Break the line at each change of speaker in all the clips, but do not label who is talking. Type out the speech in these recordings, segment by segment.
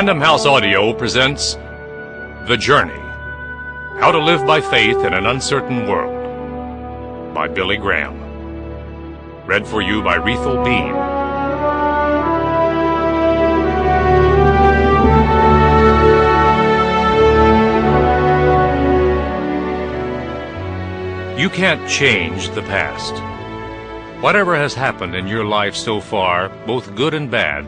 Random House Audio presents The Journey, How to Live by Faith in an Uncertain World, by Billy Graham. Read for you by Reathel Bean. You can't change the past. Whatever has happened in your life so far, both good and bad,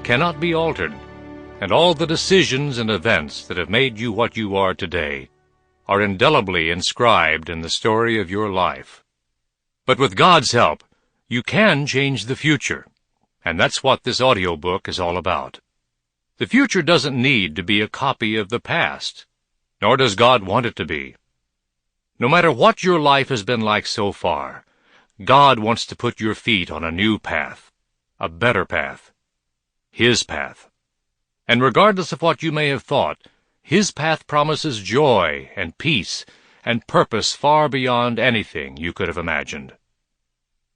cannot be altered, and all the decisions and events that have made you what you are today are indelibly inscribed in the story of your life. But with God's help, you can change the future, and that's what this audiobook is all about. The future doesn't need to be a copy of the past, nor does God want it to be. No matter what your life has been like so far, God wants to put your feet on a new path, a better path, His path. And regardless of what you may have thought, His path promises joy and peace and purpose far beyond anything you could have imagined.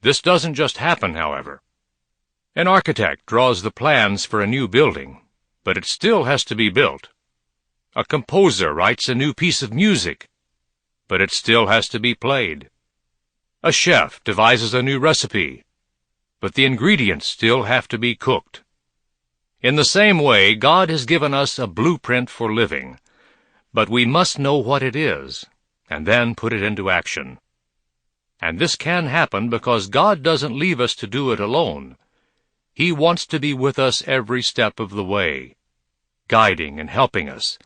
This doesn't just happen, however. An architect draws the plans for a new building, but it still has to be built. A composer writes a new piece of music, but it still has to be played. A chef devises a new recipe, but the ingredients still have to be cooked. In the same way, God has given us a blueprint for living, but we must know what it is, and then put it into action. And this can happen because God doesn't leave us to do it alone. He wants to be with us every step of the way, guiding and helping us,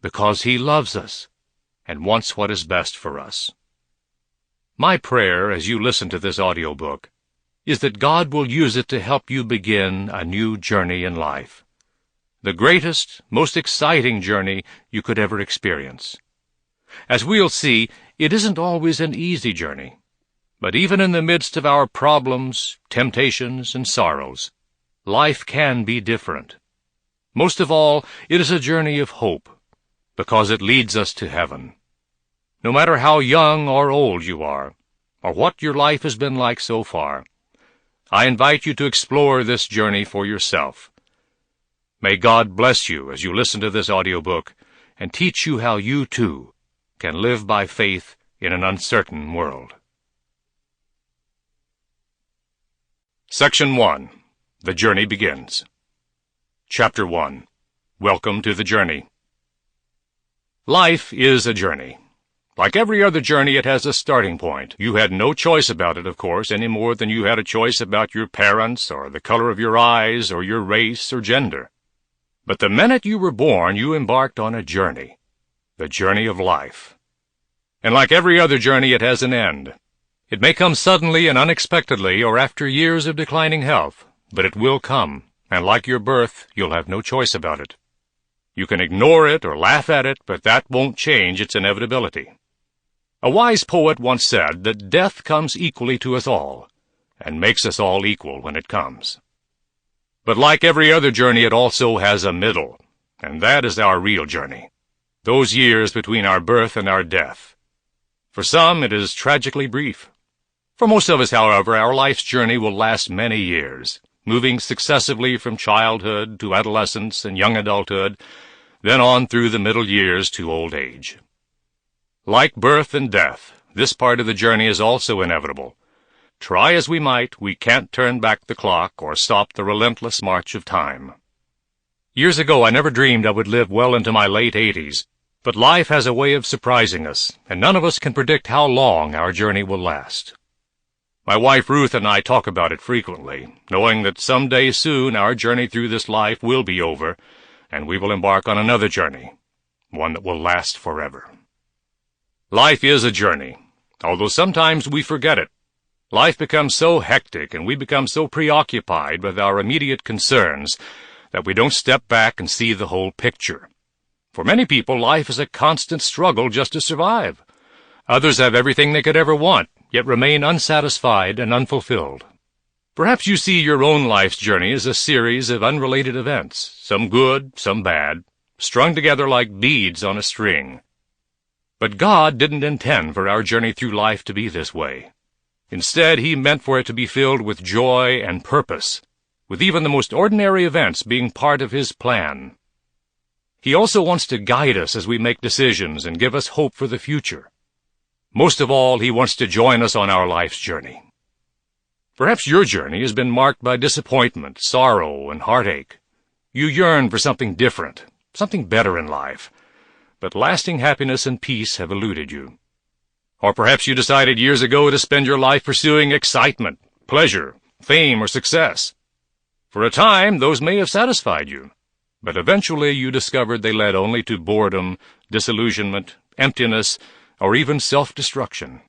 because He loves us and wants what is best for us. My prayer as you listen to this audiobook is that God will use it to help you begin a new journey in life, the greatest, most exciting journey you could ever experience. As we'll see, it isn't always an easy journey, but even in the midst of our problems, temptations, and sorrows, life can be different. Most of all, it is a journey of hope, because it leads us to heaven. No matter how young or old you are, or what your life has been like so far, I invite you to explore this journey for yourself. May God bless you as you listen to this audiobook and teach you how you, too, can live by faith in an uncertain world. Section 1. The Journey Begins. Chapter 1. Welcome to the Journey. Life is a journey. Like every other journey, it has a starting point. You had no choice about it, of course, any more than you had a choice about your parents, or the color of your eyes, or your race, or gender. But the minute you were born, you embarked on a journey, the journey of life. And like every other journey, it has an end. It may come suddenly and unexpectedly, or after years of declining health, but it will come, and like your birth, you'll have no choice about it. You can ignore it or laugh at it, but that won't change its inevitability. A wise poet once said that death comes equally to us all, and makes us all equal when it comes. But like every other journey, it also has a middle, and that is our real journey, those years between our birth and our death. For some, it is tragically brief. For most of us, however, our life's journey will last many years, moving successively from childhood to adolescence and young adulthood, then on through the middle years to old age. Like birth and death, this part of the journey is also inevitable. Try as we might, we can't turn back the clock or stop the relentless march of time. Years ago, I never dreamed I would live well into my late 80s, but life has a way of surprising us, and none of us can predict how long our journey will last. My wife Ruth and I talk about it frequently, knowing that someday soon our journey through this life will be over, and we will embark on another journey, one that will last forever. Life is a journey, although sometimes we forget it. Life becomes so hectic and we become so preoccupied with our immediate concerns that we don't step back and see the whole picture. For many people, life is a constant struggle just to survive. Others have everything they could ever want, yet remain unsatisfied and unfulfilled. Perhaps you see your own life's journey as a series of unrelated events, some good, some bad, strung together like beads on a string. But God didn't intend for our journey through life to be this way. Instead, He meant for it to be filled with joy and purpose, with even the most ordinary events being part of His plan. He also wants to guide us as we make decisions and give us hope for the future. Most of all, He wants to join us on our life's journey. Perhaps your journey has been marked by disappointment, sorrow, and heartache. You yearn for something different, something better in life, but lasting happiness and peace have eluded you. Or perhaps you decided years ago to spend your life pursuing excitement, pleasure, fame, or success. For a time, those may have satisfied you, but eventually you discovered they led only to boredom, disillusionment, emptiness, or even self-destruction.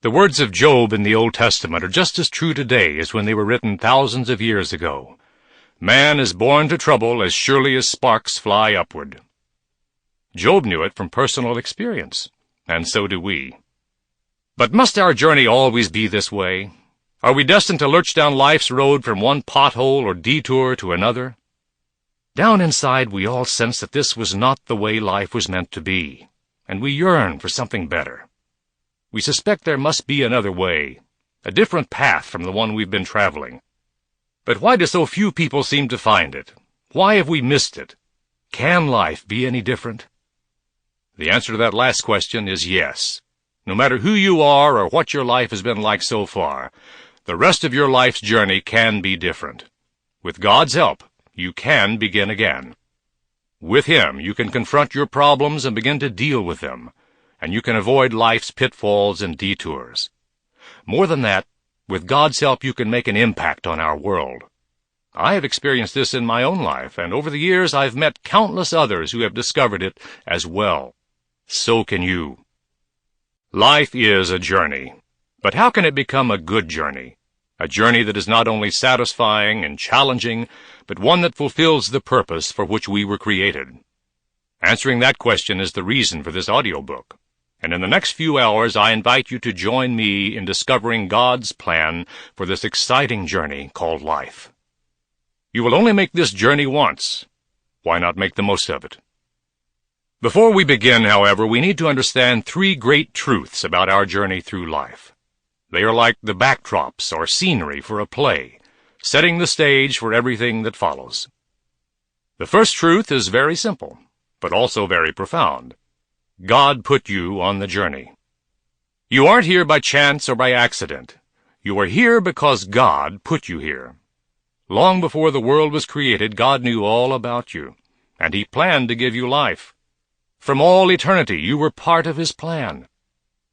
The words of Job in the Old Testament are just as true today as when they were written thousands of years ago. Man is born to trouble as surely as sparks fly upward. Job knew it from personal experience, and so do we. But must our journey always be this way? Are we destined to lurch down life's road from one pothole or detour to another? Down inside, we all sense that this was not the way life was meant to be, and we yearn for something better. We suspect there must be another way, a different path from the one we've been traveling. But why do so few people seem to find it? Why have we missed it? Can life be any different? The answer to that last question is yes. No matter who you are or what your life has been like so far, the rest of your life's journey can be different. With God's help, you can begin again. With Him, you can confront your problems and begin to deal with them, and you can avoid life's pitfalls and detours. More than that, with God's help, you can make an impact on our world. I have experienced this in my own life, and over the years I've met countless others who have discovered it as well. So can you. Life is a journey, but how can it become a good journey? A journey that is not only satisfying and challenging, but one that fulfills the purpose for which we were created. Answering that question is the reason for this audiobook. And in the next few hours, I invite you to join me in discovering God's plan for this exciting journey called life. You will only make this journey once. Why not make the most of it? Before we begin, however, we need to understand three great truths about our journey through life. They are like the backdrops or scenery for a play, setting the stage for everything that follows. The first truth is very simple, but also very profound. God put you on the journey. You aren't here by chance or by accident. You are here because God put you here. Long before the world was created, God knew all about you, and He planned to give you life. From all eternity, you were part of His plan.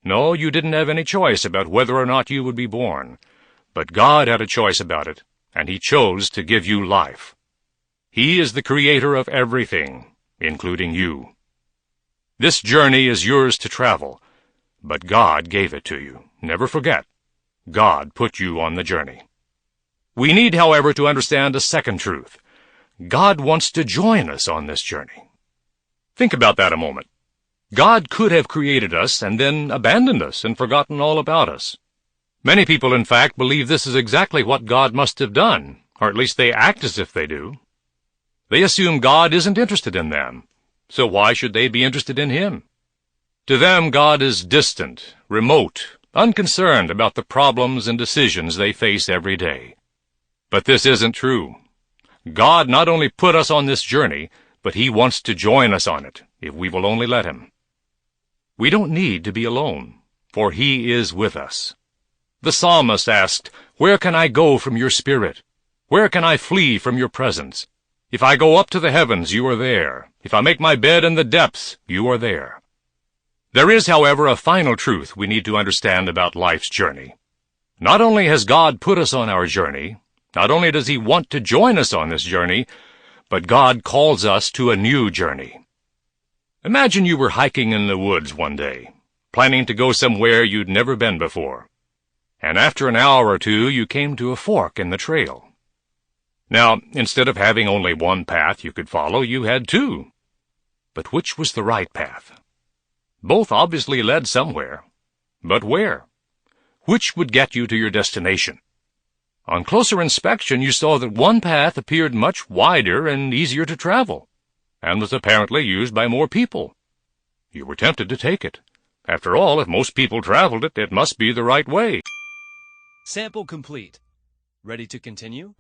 No, you didn't have any choice about whether or not you would be born, but God had a choice about it, and He chose to give you life. He is the creator of everything, including you. This journey is yours to travel, but God gave it to you. Never forget, God put you on the journey. We need, however, to understand a second truth. God wants to join us on this journey. Think about that a moment. God could have created us and then abandoned us and forgotten all about us. Many people, in fact, believe this is exactly what God must have done, or at least they act as if they do. They assume God isn't interested in them, so why should they be interested in Him? To them, God is distant, remote, unconcerned about the problems and decisions they face every day. But this isn't true. God not only put us on this journey, but He wants to join us on it, if we will only let Him. We don't need to be alone, for He is with us. The psalmist asked, "Where can I go from your spirit? Where can I flee from your presence? If I go up to the heavens, you are there. If I make my bed in the depths, you are there." There is, however, a final truth we need to understand about life's journey. Not only has God put us on our journey, not only does He want to join us on this journey, but God calls us to a new journey. Imagine you were hiking in the woods one day, planning to go somewhere you'd never been before. And after an hour or two, you came to a fork in the trail. Now, instead of having only one path you could follow, you had two. But which was the right path? Both obviously led somewhere. But where? Which would get you to your destination? On closer inspection, you saw that one path appeared much wider and easier to travel, and was apparently used by more people. You were tempted to take it. After all, if most people traveled it, it must be the right way.
Sample complete. Ready to continue?